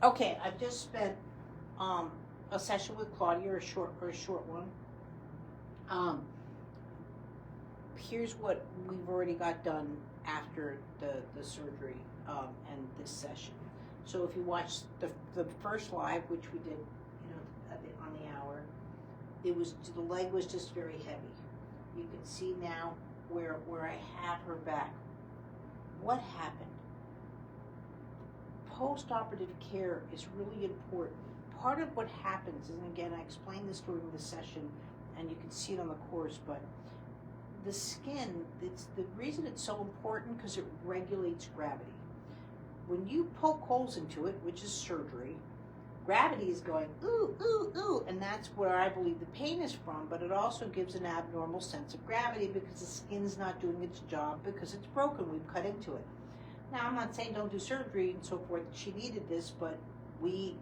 Okay, I've just spent a session with Claudia, a short one. Here's what we've already got done after the surgery and this session. So if you watch the first live, which we did, on the hour, the leg was just very heavy. You can see now where I have her back. What happened? Post-operative care is really important. Part of what happens, and again, I explained this during the session, and you can see it on the course, but the skin, it's the reason it's so important because it regulates gravity. When you poke holes into it, which is surgery, gravity is going, ooh, ooh, ooh, and that's where I believe the pain is from, but it also gives an abnormal sense of gravity because the skin's not doing its job because it's broken, we've cut into it. Now, I'm not saying don't do surgery and so forth. She needed this, but the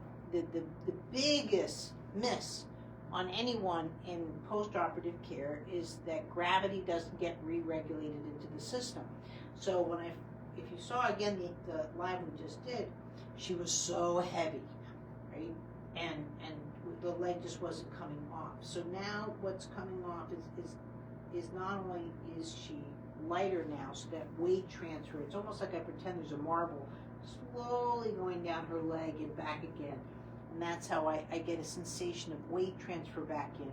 biggest miss on anyone in post-operative care is that gravity doesn't get re-regulated into the system. So if you saw again the live we just did, she was so heavy, right? And the leg just wasn't coming off. So now what's coming off is not only is she lighter now, so that weight transfer, it's almost like I pretend there's a marble slowly going down her leg and back again. And that's how I get a sensation of weight transfer back in.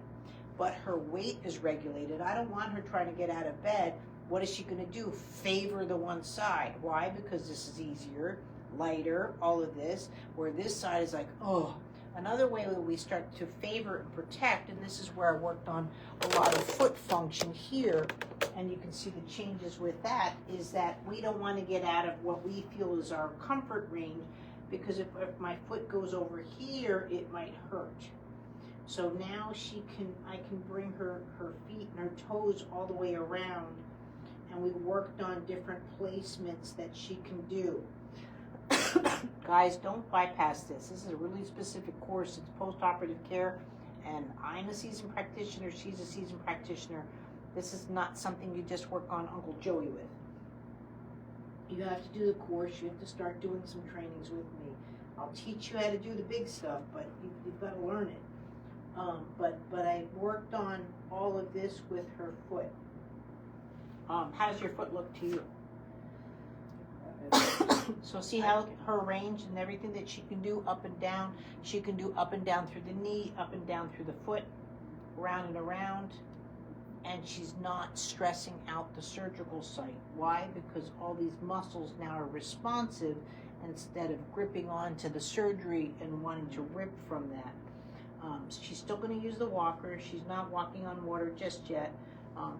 But her weight is regulated. I don't want her trying to get out of bed. What is she going to do? Favor the one side. Why? Because this is easier, lighter, all of this, where this side is like, oh. Another way that we start to favor and protect, and this is where I worked on a lot of foot function here, and you can see the changes with that, is that we don't want to get out of what we feel is our comfort range, because if my foot goes over here, it might hurt. So now I can bring her feet and her toes all the way around, and we worked on different placements that she can do. Guys, don't bypass this. This is a really specific course. It's post-operative care, and I'm a seasoned practitioner. She's a seasoned practitioner. This is not something you just work on Uncle Joey with. You have to do the course. You have to start doing some trainings with me. I'll teach you how to do the big stuff, but you've got to learn it. But I worked on all of this with her foot. How does your foot look to you? So see how her range and everything that she can do up and down. She can do up and down through the knee, up and down through the foot, around and around. And she's not stressing out the surgical site. Why? Because all these muscles now are responsive instead of gripping onto the surgery and wanting to rip from that. She's still going to use the walker. She's not walking on water just yet.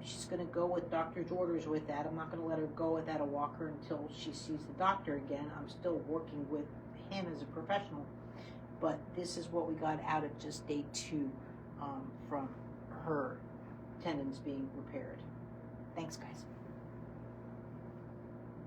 She's going to go with doctor's orders with that. I'm not going to let her go without a walker until she sees the doctor again. I'm still working with him as a professional. But this is what we got out of just day 2 from her tendons being repaired. Thanks, guys.